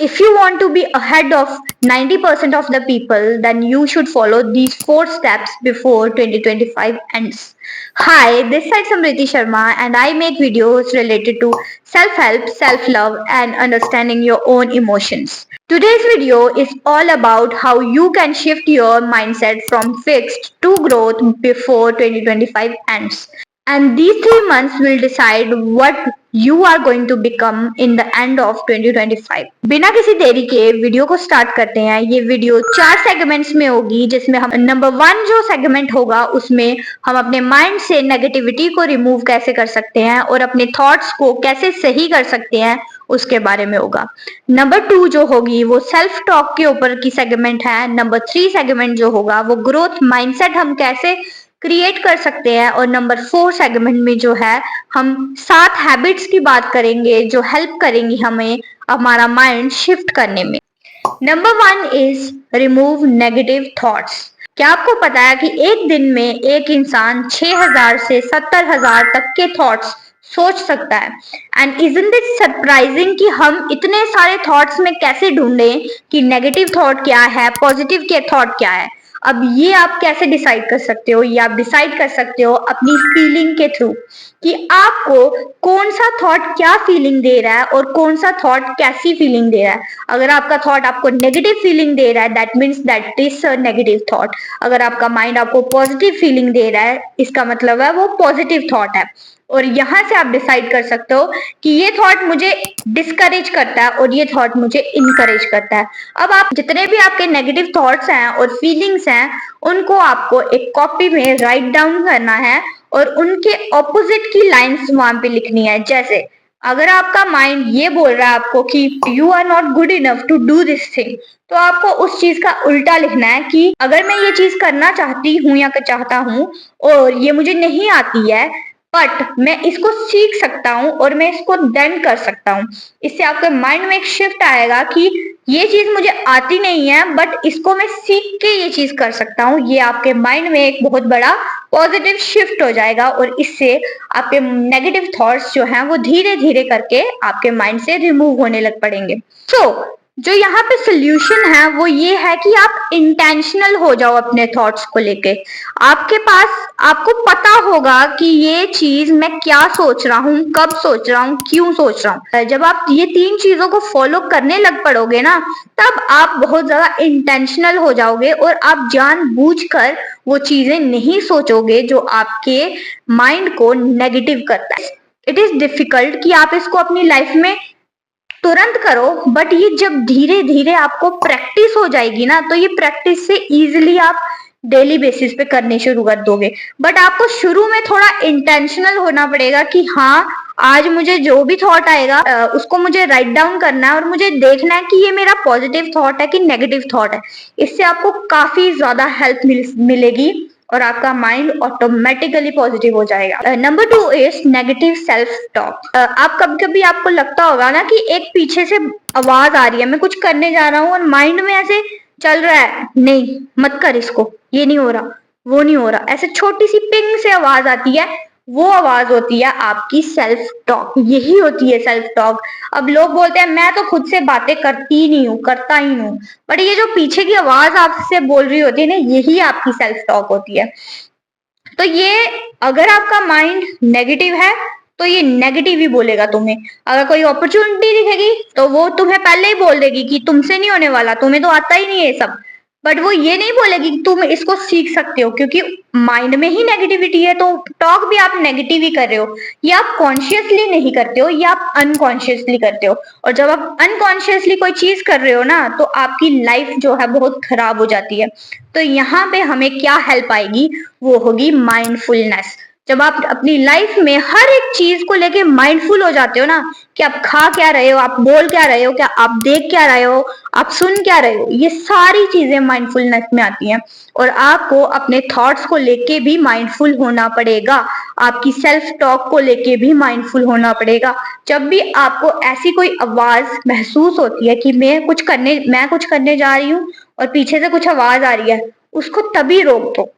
If you want to be ahead of 90% of the people, then you should follow these 4 steps before 2025 ends. Hi, this is Samriti Sharma and I make videos related to self-help, self-love and understanding your own emotions. Today's video is all about how you can shift your mindset from fixed to growth before 2025 ends. And these 3 months will decide what you are going to become in the end of 2025. बिना किसी देरी के video को start करते हैं। ये video 4 segments में होगी, जिसमें हम नंबर 1 जो सेगमेंट होगा उसमें हम अपने माइंड से नेगेटिविटी को रिमूव कैसे कर सकते हैं और अपने थॉट्स को कैसे सही कर सकते हैं उसके बारे में होगा। नंबर 2 जो होगी वो सेल्फ टॉक के ऊपर की सेगमेंट है। नंबर 3 सेगमेंट जो होगा वो ग्रोथ माइंडसेट हम कैसे क्रिएट कर सकते हैं और नंबर 4 सेगमेंट में जो है हम 7 हैबिट्स की बात करेंगे जो हेल्प करेंगी हमें हमारा माइंड शिफ्ट करने में। Number 1 is remove negative thoughts. क्या आपको पता है कि एक दिन में एक इंसान 6000 से 70000 तक के थॉट्स सोच सकता है। एंड इजंट इट सरप्राइजिंग कि हम इतने सारे थॉट्स में कैसे ढूंढें कि नेगेटिव थॉट क्या है, पॉजिटिव के थॉट क्या है। अब ये आप कैसे डिसाइड कर सकते हो? ये आप डिसाइड कर सकते हो अपनी फीलिंग के थ्रू कि आपको कौन सा थॉट क्या फीलिंग दे रहा है और कौन सा थॉट कैसी फीलिंग दे रहा है। अगर आपका थॉट आपको नेगेटिव फीलिंग दे रहा है that means that is a negative thought. अगर आपका माइंड आपको पॉजिटिव फीलिंग दे रहा है इसका मतलब है वो पॉजिटिव थॉट है। और यहाँ से आप डिसाइड कर सकते हो कि ये थॉट मुझे डिस्करेज करता है और ये थॉट मुझे इनकरेज करता है। अब आप जितने भी आपके नेगेटिव थॉट्स हैं और फीलिंग्स हैं उनको आपको एक कॉपी में राइट डाउन करना है और उनके ऑपोजिट की लाइंस वहां पे लिखनी है। जैसे अगर आपका माइंड ये बोल रहा है आपको कि you are not good enough to do this thing, तो आपको उस चीज का उल्टा लिखना है कि अगर मैं ये चीज करना चाहती हूँ या चाहता हूँ और ये मुझे नहीं आती है बट मैं इसको सीख सकता हूँ और मैं इसको देन कर सकता हूँ। इससे आपके माइंड में एक शिफ्ट आएगा कि ये चीज मुझे आती नहीं है बट इसको मैं सीख के ये चीज कर सकता हूँ। ये आपके माइंड में एक बहुत बड़ा पॉजिटिव शिफ्ट हो जाएगा और इससे आपके नेगेटिव थॉट्स जो हैं वो धीरे धीरे करके आपके माइंड से रिमूव होने लग पड़ेंगे। जो यहाँ पे सोल्यूशन है वो ये है कि आप इंटेंशनल हो जाओ अपने थॉट्स को लेके। आपके पास आपको पता होगा कि ये चीज मैं क्या सोच रहा हूँ, कब सोच रहा हूँ, क्यों सोच रहा हूँ। जब आप ये 3 चीजों को फॉलो करने लग पड़ोगे ना तब आप बहुत ज्यादा इंटेंशनल हो जाओगे और आप जानबूझकर वो चीजें नहीं सोचोगे जो आपके माइंड को नेगेटिव करता है। इट इज डिफिकल्ट कि आप इसको अपनी लाइफ में तुरंत करो बट ये जब धीरे धीरे आपको प्रैक्टिस हो जाएगी ना तो ये प्रैक्टिस से इजीली आप डेली बेसिस पे करने शुरू कर दोगे। बट आपको शुरू में थोड़ा इंटेंशनल होना पड़ेगा कि हाँ आज मुझे जो भी थॉट आएगा उसको मुझे राइट डाउन करना है और मुझे देखना है कि ये मेरा पॉजिटिव थॉट है कि नेगेटिव थॉट है। इससे आपको काफी ज्यादा हेल्प मिलेगी और आपका माइंड ऑटोमेटिकली पॉजिटिव हो जाएगा। Number 2 is negative self talk. आप कभी कभी आपको लगता होगा ना कि एक पीछे से आवाज आ रही है, मैं कुछ करने जा रहा हूँ और माइंड में ऐसे चल रहा है नहीं मत कर इसको, ये नहीं हो रहा, वो नहीं हो रहा, ऐसे छोटी सी पिंग से आवाज आती है। वो आवाज होती है आपकी सेल्फ टॉक। यही होती है सेल्फ टॉक। अब लोग बोलते हैं मैं तो खुद से बातें करती ही नहीं हूँ, करता ही नहीं हूँ, बट ये जो पीछे की आवाज आपसे बोल रही होती है ना यही आपकी सेल्फ टॉक होती है। तो ये अगर आपका माइंड नेगेटिव है तो ये नेगेटिव ही बोलेगा तुम्हें। अगर कोई अपॉर्चुनिटी दिखेगी तो वो तुम्हें पहले ही बोल देगी कि तुमसे नहीं होने वाला, तुम्हें तो आता ही नहीं है ये सब। बट वो ये नहीं बोलेगी कि तुम इसको सीख सकते हो, क्योंकि माइंड में ही नेगेटिविटी है तो टॉक भी आप नेगेटिव ही कर रहे हो। ये आप कॉन्शियसली नहीं करते हो, ये आप अनकॉन्शियसली करते हो। और जब आप अनकॉन्शियसली कोई चीज कर रहे हो ना तो आपकी लाइफ जो है बहुत खराब हो जाती है। तो यहाँ पे हमें क्या हेल्प आएगी वो होगी माइंडफुलनेस। जब आप अपनी लाइफ में हर एक चीज को लेके माइंडफुल हो जाते हो ना कि आप खा क्या रहे हो, आप बोल क्या रहे हो, क्या आप देख क्या रहे हो, आप सुन क्या रहे हो, ये सारी चीजें माइंडफुलनेस में आती हैं। और आपको अपने थॉट्स को लेके भी माइंडफुल होना पड़ेगा, आपकी सेल्फ टॉक को लेके भी माइंडफुल होना पड़ेगा। जब भी आपको ऐसी कोई आवाज महसूस होती है कि मैं कुछ करने जा रही हूँ और पीछे से कुछ आवाज आ रही है, उसको तभी रोक दो,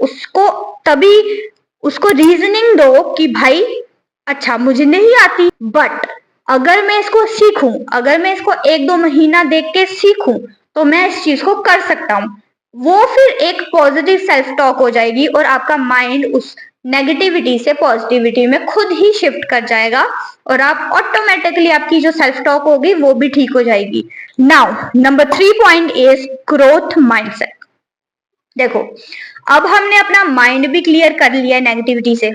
उसको रीजनिंग दो कि भाई अच्छा मुझे नहीं आती बट अगर मैं इसको सीखूं, अगर मैं इसको 1-2 महीना देख के सीखूं तो मैं इस चीज को कर सकता हूँ। वो फिर एक पॉजिटिव सेल्फ टॉक हो जाएगी और आपका माइंड उस नेगेटिविटी से पॉजिटिविटी में खुद ही शिफ्ट कर जाएगा और आप ऑटोमेटिकली आपकी जो सेल्फ टॉक होगी वो भी ठीक हो जाएगी। Now number 3 point is growth mindset. देखो, अब हमने अपना माइंड भी क्लियर कर लिया है नेगेटिविटी से,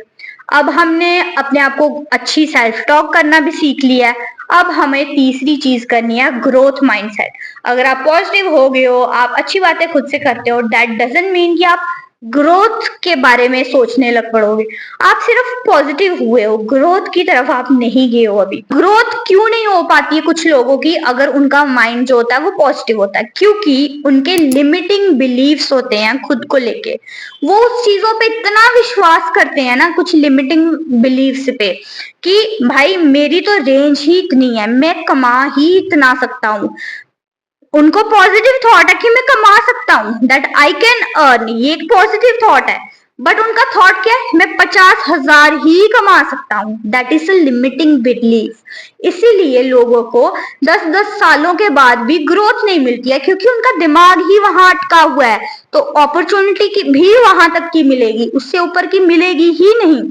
अब हमने अपने आप को अच्छी सेल्फ टॉक करना भी सीख लिया है। अब हमें तीसरी चीज करनी है ग्रोथ माइंडसेट। अगर आप पॉजिटिव हो गए हो, आप अच्छी बातें खुद से करते हो, दैट डजंट मीन कि आप ग्रोथ के बारे में सोचने लग पड़ोगे। आप सिर्फ पॉजिटिव हुए हो, ग्रोथ की तरफ आप नहीं गए हो। अभी ग्रोथ क्यों नहीं हो पाती है कुछ लोगों की, अगर उनका माइंड जो होता है वो पॉजिटिव होता है? क्योंकि उनके लिमिटिंग बिलीव्स होते हैं खुद को लेके। वो उस चीजों पे इतना विश्वास करते हैं ना, कुछ लिमिटिंग बिलीव्स पे, कि भाई मेरी तो रेंज ही इतनी है, मैं कमा ही इतना सकता हूँ। उनको पॉजिटिव थॉट है कि मैं कमा सकता हूँ, दैट आई कैन अर्न, ये एक पॉजिटिव थॉट है। बट उनका थॉट क्या है? मैं 50,000 ही कमा सकता हूँ, that is a limiting belief. इसीलिए लोगों को 10-10 सालों के बाद भी ग्रोथ नहीं मिलती है, क्योंकि उनका दिमाग ही वहां अटका हुआ है। तो अपॉर्चुनिटी की भी वहां तक की मिलेगी, उससे ऊपर की मिलेगी ही नहीं।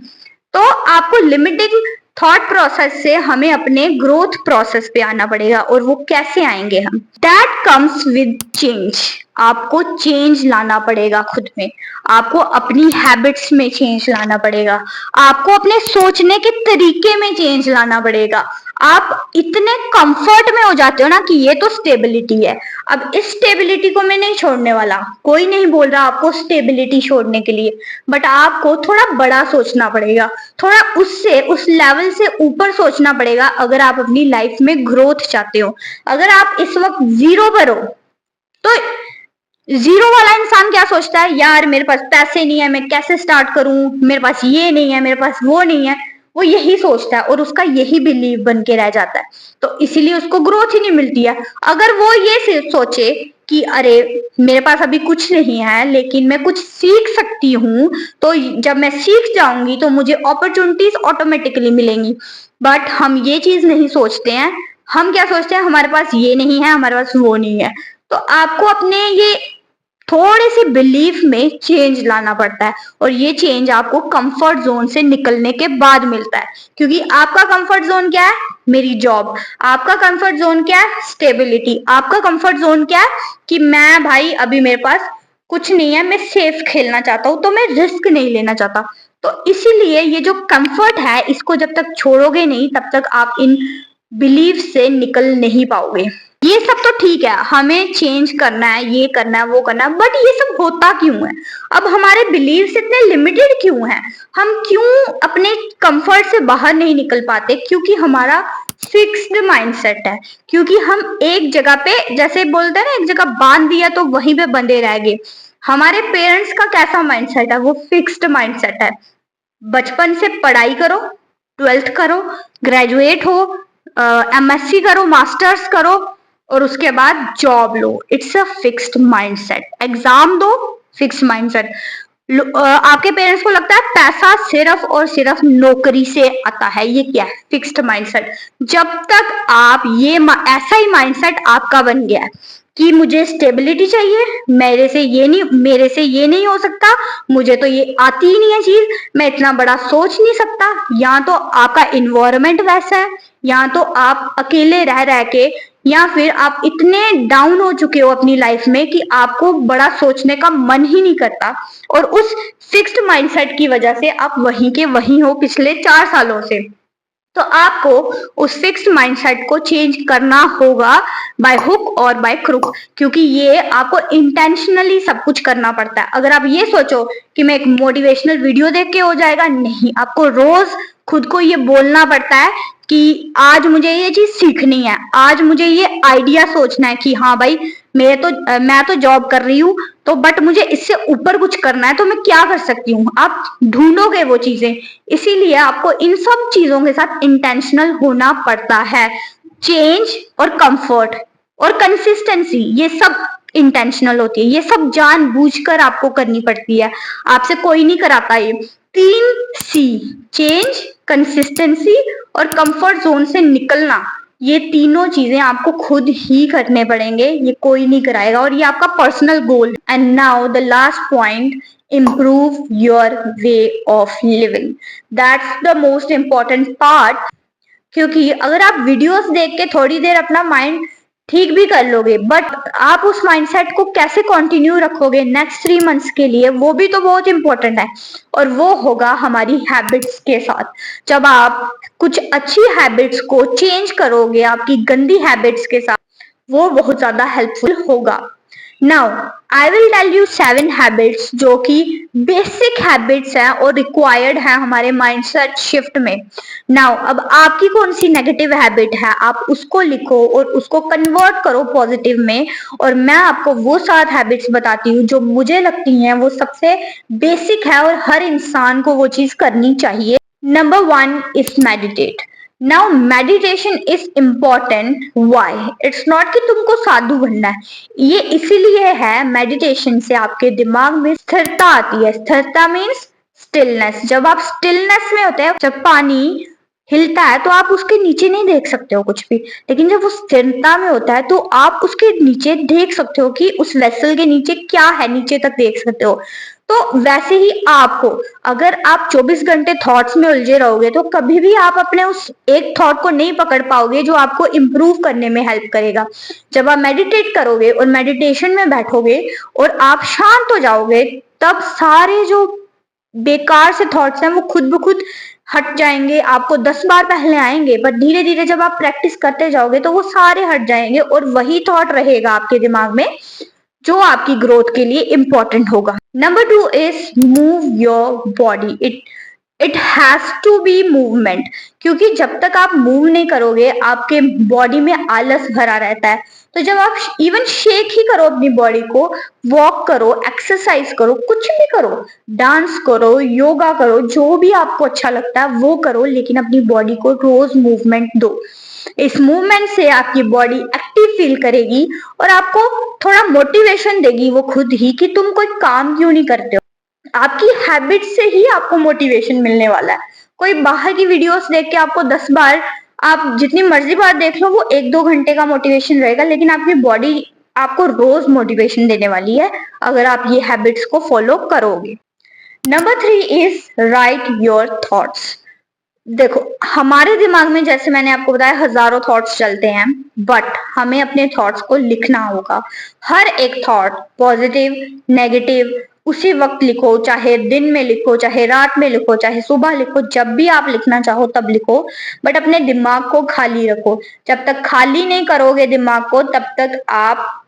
तो आपको लिमिटिंग थॉट प्रोसेस से हमें अपने ग्रोथ प्रोसेस पे आना पड़ेगा। और वो कैसे आएंगे हम? That comes with change. आपको चेंज लाना पड़ेगा खुद में, आपको अपनी हैबिट्स में चेंज लाना पड़ेगा, आपको अपने सोचने के तरीके में चेंज लाना पड़ेगा। आप इतने कंफर्ट में हो जाते हो ना कि ये तो स्टेबिलिटी है, अब इस स्टेबिलिटी को मैं नहीं छोड़ने वाला। कोई नहीं बोल रहा आपको स्टेबिलिटी छोड़ने के लिए, बट आपको थोड़ा बड़ा सोचना पड़ेगा, थोड़ा उससे उस लेवल से ऊपर सोचना पड़ेगा अगर आप अपनी लाइफ में ग्रोथ चाहते हो। अगर आप इस वक्त 0 पर हो तो 0 वाला इंसान क्या सोचता है? यार मेरे पास पैसे नहीं है, मैं कैसे स्टार्ट करूं, मेरे पास ये नहीं है, मेरे पास वो नहीं है। वो यही सोचता है और उसका यही बिलीव बन के रह जाता है, तो इसीलिए उसको ग्रोथ ही नहीं मिलती है। अगर वो ये सोचे कि अरे मेरे पास अभी कुछ नहीं है लेकिन मैं कुछ सीख सकती हूँ, तो जब मैं सीख जाऊंगी तो मुझे अपॉर्चुनिटीज ऑटोमेटिकली मिलेंगी। बट हम ये चीज नहीं सोचते हैं। हम क्या सोचते हैं? हमारे पास ये नहीं है, हमारे पास वो नहीं है। तो आपको अपने ये थोड़े से बिलीफ में चेंज लाना पड़ता है, और ये चेंज आपको कंफर्ट जोन से निकलने के बाद मिलता है। क्योंकि आपका कंफर्ट जोन क्या है? मेरी जॉब। आपका कंफर्ट जोन क्या है? स्टेबिलिटी। आपका कंफर्ट जोन क्या है? कि मैं भाई अभी मेरे पास कुछ नहीं है, मैं सेफ खेलना चाहता हूँ, तो मैं रिस्क नहीं लेना चाहता। तो इसीलिए ये जो कंफर्ट है, इसको जब तक छोड़ोगे नहीं तब तक आप इन बिलीफ से निकल नहीं पाओगे। ये सब तो ठीक है, हमें चेंज करना है, ये करना है, वो करना है, बट ये सब होता क्यों है? अब हमारे बिलीव्स इतने लिमिटेड क्यों हैं? हम क्यों अपने कंफर्ट से बाहर नहीं निकल पाते? क्योंकि हमारा फिक्स्ड माइंडसेट है। क्योंकि हम एक जगह पे, जैसे बोलते हैं ना, एक जगह बांध दिया तो वहीं पे बंधे रह गए। हमारे पेरेंट्स का कैसा माइंडसेट है? वो फिक्स्ड माइंडसेट है। बचपन से पढ़ाई करो, 12th करो, ग्रेजुएट हो, एमएससी करो, मास्टर्स करो, और उसके बाद job low. It's a fixed mindset. Exam दो, फिक्स्ड माइंडसेट। आपके पेरेंट्स को लगता है पैसा सिर्फ और सिर्फ नौकरी से आता है, ये क्या है? Fixed mindset. जब तक आप ये ऐसा ही माइंडसेट आपका बन गया है कि मुझे स्टेबिलिटी चाहिए, मेरे से ये नहीं हो सकता, मुझे तो ये आती ही नहीं है चीज, मैं इतना बड़ा सोच नहीं सकता, या तो आपका इन्वायरमेंट वैसा है, या तो आप अकेले रह रह के, या फिर आप इतने डाउन हो चुके हो अपनी लाइफ में कि आपको बड़ा सोचने का मन ही नहीं करता। और उस फिक्स्ड माइंडसेट की वजह से आप वहीं के वहीं हो पिछले 4 सालों से। तो आपको उस फिक्स्ड माइंडसेट को चेंज करना होगा, बाय हुक और बाय क्रुक। क्योंकि ये आपको इंटेंशनली सब कुछ करना पड़ता है। अगर आप ये सोचो कि मैं एक मोटिवेशनल वीडियो देख के हो जाएगा, नहीं, आपको रोज खुद को ये बोलना पड़ता है कि आज मुझे ये चीज सीखनी है, आज मुझे ये आइडिया सोचना है कि हाँ भाई मैं तो जॉब कर रही हूँ, तो बट मुझे इससे ऊपर कुछ करना है, तो मैं क्या कर सकती हूँ? आप ढूंढोगे वो चीजें। इसीलिए आपको इन सब चीजों के साथ इंटेंशनल होना पड़ता है। चेंज और कंफर्ट और कंसिस्टेंसी, ये सब इंटेंशनल होती है, ये सब जानबूझकर आपको करनी पड़ती है, आपसे कोई नहीं कराता। ये 3 C, चेंज, कंसिस्टेंसी और कंफर्ट जोन से निकलना, ये तीनों चीजें आपको खुद ही करने पड़ेंगे, ये कोई नहीं कराएगा और ये आपका personal goal. And now the last point, improve your way of living. That's the most important part. क्योंकि अगर आप वीडियोस देख के थोड़ी देर अपना माइंड ठीक भी कर लोगे, बट आप उस माइंडसेट को कैसे कंटिन्यू रखोगे नेक्स्ट 3 मंथ्स के लिए, वो भी तो बहुत इंपॉर्टेंट है। और वो होगा हमारी हैबिट्स के साथ। जब आप कुछ अच्छी हैबिट्स को चेंज करोगे आपकी गंदी हैबिट्स के साथ, वो बहुत ज्यादा हेल्पफुल होगा। Now I will tell you 7 habits जो कि बेसिक हैबिट्स हैं और रिक्वायर्ड है हमारे माइंडसेट शिफ्ट में। नाउ अब आपकी कौन सी नेगेटिव हैबिट है, आप उसको लिखो और उसको कन्वर्ट करो पॉजिटिव में, और मैं आपको वो 7 हैबिट्स बताती हूँ जो मुझे लगती हैं वो सबसे बेसिक है और हर इंसान को वो चीज करनी चाहिए। Number 1 is meditate. Now meditation is important. Why? It's not कि तुमको साधु बनना है, ये इसीलिए है मेडिटेशन से आपके दिमाग में स्थिरता आती है। स्थिरता मीन्स स्टिलनेस। जब आप स्टिलनेस में होते हैं, जब पानी हिलता है तो आप उसके नीचे नहीं देख सकते हो कुछ भी, लेकिन जब वो स्थिरता में होता है तो आप उसके नीचे देख सकते हो कि उस वेसल के नीचे क्या है, नीचे तक देख सकते हो। तो वैसे ही आपको, अगर आप 24 घंटे थॉट्स में उलझे रहोगे तो कभी भी आप अपने उस एक थॉट को नहीं पकड़ पाओगे जो आपको इम्प्रूव करने में हेल्प करेगा। जब आप मेडिटेट करोगे और मेडिटेशन में बैठोगे और आप शांत हो जाओगे, तब सारे जो बेकार से थॉट्स हैं वो खुद ब खुद हट जाएंगे। आपको 10 बार पहले आएंगे, पर धीरे धीरे जब आप प्रैक्टिस करते जाओगे तो वो सारे हट जाएंगे और वही थॉट रहेगा आपके दिमाग में जो आपकी ग्रोथ के लिए इंपॉर्टेंट होगा। Number 2 is move your body. It has to be movement, क्योंकि जब तक आप मूव नहीं करोगे आपके बॉडी में आलस भरा रहता है। तो जब आप इवन शेक ही करो अपनी बॉडी को, वॉक करो, एक्सरसाइज करो, कुछ भी करो, डांस करो, योगा करो, जो भी आपको अच्छा लगता है वो करो, लेकिन अपनी बॉडी को रोज मूवमेंट दो। इस मूवमेंट से आपकी बॉडी एक्टिव फील करेगी और आपको थोड़ा मोटिवेशन देगी वो खुद ही कि तुम कोई काम क्यों नहीं करते हो। आपकी हैबिट से ही आपको मोटिवेशन मिलने वाला है। कोई बाहर की वीडियोस देख के आपको 10 बार, आप जितनी मर्जी बार देख लो, वो 1-2 घंटे का मोटिवेशन रहेगा, लेकिन आपकी बॉडी आपको रोज मोटिवेशन देने वाली है अगर आप ये हैबिट्स को फॉलो करोगे। Number 3 is right your thoughts. देखो, हमारे दिमाग में जैसे मैंने आपको बताया हजारों थॉट्स चलते हैं, बट हमें अपने थॉट्स को लिखना होगा। हर एक थॉट, पॉजिटिव, नेगेटिव, उसी वक्त लिखो, चाहे दिन में लिखो, चाहे रात में लिखो, चाहे सुबह लिखो, जब भी आप लिखना चाहो तब लिखो, बट अपने दिमाग को खाली रखो। जब तक खाली नहीं करोगे दिमाग को, तब तक आप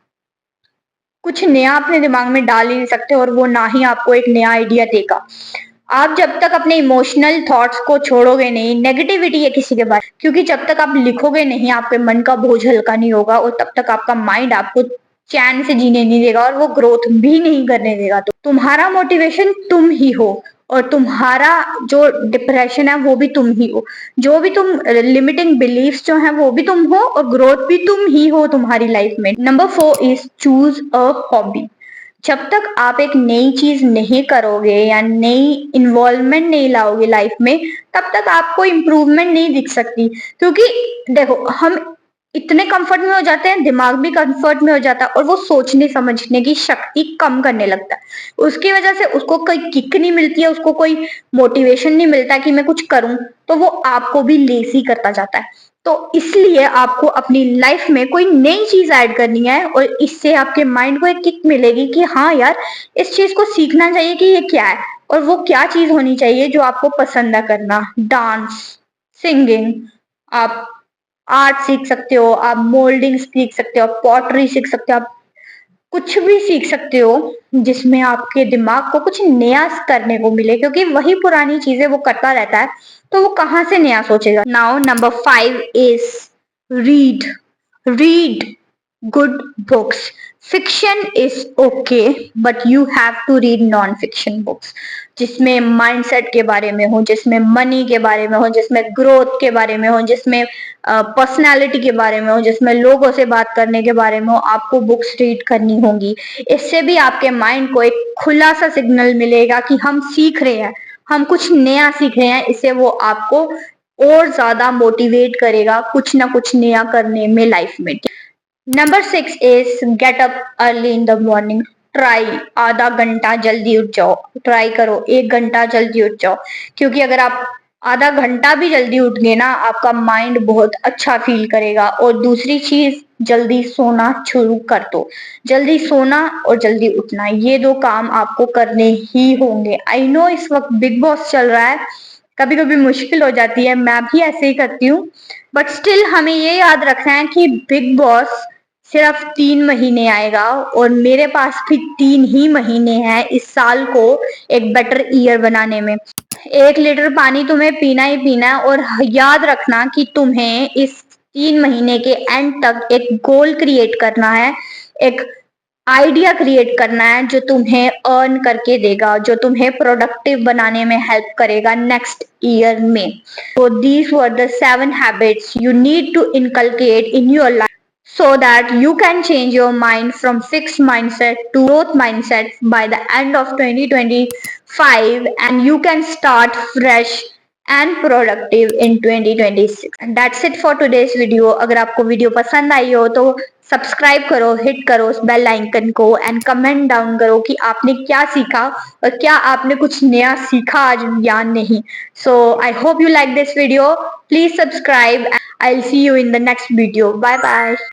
कुछ नया अपने दिमाग में डाल ही नहीं सकते, और वो ना ही आपको एक नया आइडिया देगा। आप जब तक अपने इमोशनल थॉट्स को छोड़ोगे नहीं, नेगेटिविटी है किसी के बारे में, क्योंकि जब तक आप लिखोगे नहीं आपके मन का बोझ हल्का नहीं होगा, और तब तक आपका माइंड आपको चैन से जीने नहीं देगा और वो ग्रोथ भी नहीं करने देगा। तो तुम्हारा मोटिवेशन तुम ही हो, और तुम्हारा जो डिप्रेशन है वो भी तुम ही हो, जो भी तुम लिमिटिंग बिलीफ्स जो है वो भी तुम हो, और ग्रोथ भी तुम ही हो तुम्हारी लाइफ में। Number 4 is choose a hobby. जब तक आप एक नई चीज नहीं करोगे या नई इन्वॉल्वमेंट नहीं लाओगे लाइफ में, तब तक आपको इम्प्रूवमेंट नहीं दिख सकती। क्योंकि देखो, हम इतने कंफर्ट में हो जाते हैं, दिमाग भी कंफर्ट में हो जाता है, और वो सोचने समझने की शक्ति कम करने लगता है। उसकी वजह से उसको कोई किक नहीं मिलती है, उसको कोई मोटिवेशन नहीं मिलता कि मैं कुछ करूं, तो वो आपको भी लेजी करता जाता है। तो इसलिए आपको अपनी लाइफ में कोई नई चीज ऐड करनी है, और इससे आपके माइंड को एक किक मिलेगी कि हाँ यार, इस चीज को सीखना चाहिए कि ये क्या है, और वो क्या चीज होनी चाहिए जो आपको पसंद है करना। डांस, सिंगिंग, आप आर्ट सीख सकते हो, आप मोल्डिंग सीख सकते हो, पॉटरी सीख सकते हो, आप कुछ भी सीख सकते हो जिसमें आपके दिमाग को कुछ नया करने को मिले, क्योंकि वही पुरानी चीजें वो करता रहता है, तो वो कहाँ से नया सोचेगा। Now number 5 is read. Read good books. Fiction is okay, but you have to read non fiction books, जिसमें माइंडसेट के बारे में हो, जिसमें मनी के बारे में हो, जिसमें ग्रोथ के बारे में हो, जिसमें पर्सनालिटी के बारे में हो, जिसमें लोगों से बात करने के बारे में हो। आपको बुक्स रीड करनी होंगी। इससे भी आपके माइंड को एक खुला सा सिग्नल मिलेगा कि हम सीख रहे हैं, हम कुछ नया सीख रहे हैं, इससे वो आपको और ज्यादा मोटिवेट करेगा कुछ ना कुछ नया करने में लाइफ में। Number 6 is get up early in the morning. Try आधा घंटा जल्दी उठ जाओ, ट्राई करो 1 घंटा जल्दी उठ जाओ, क्योंकि अगर आप आधा घंटा भी जल्दी उठ गए ना, आपका माइंड बहुत अच्छा फील करेगा। और दूसरी चीज, जल्दी सोना शुरू कर दो। जल्दी सोना और जल्दी उठना, ये 2 काम आपको करने ही होंगे। आई नो इस वक्त बिग बॉस चल रहा है, कभी कभी मुश्किल हो जाती है, मैं भी ऐसे ही करती हूँ, बट स्टिल हमें ये याद रखना है कि बिग बॉस सिर्फ 3 महीने आएगा और मेरे पास भी 3 ही महीने हैं इस साल को एक बेटर ईयर बनाने में। 1 लीटर पानी तुम्हें पीना ही पीना है, और याद रखना कि तुम्हें इस 3 महीने के एंड तक एक गोल क्रिएट करना है, एक आइडिया क्रिएट करना है जो तुम्हें अर्न करके देगा, जो तुम्हें प्रोडक्टिव बनाने में हेल्प करेगा नेक्स्ट ईयर में। तो these were the 7 habits you need to inculcate in your life so that you can change your mind from fixed mindset to growth mindset by the end of 2025, and you can start fresh and productive in 2026. And that's it for today's video. अगर आपको video पसंद आई हो तो subscribe करो, hit करो उस bell icon को, and comment down करो कि आपने क्या सीखा और क्या आपने कुछ नया सीखा आज या नहीं। So I hope you like this video. Please subscribe. I'll see you in the next video. Bye bye.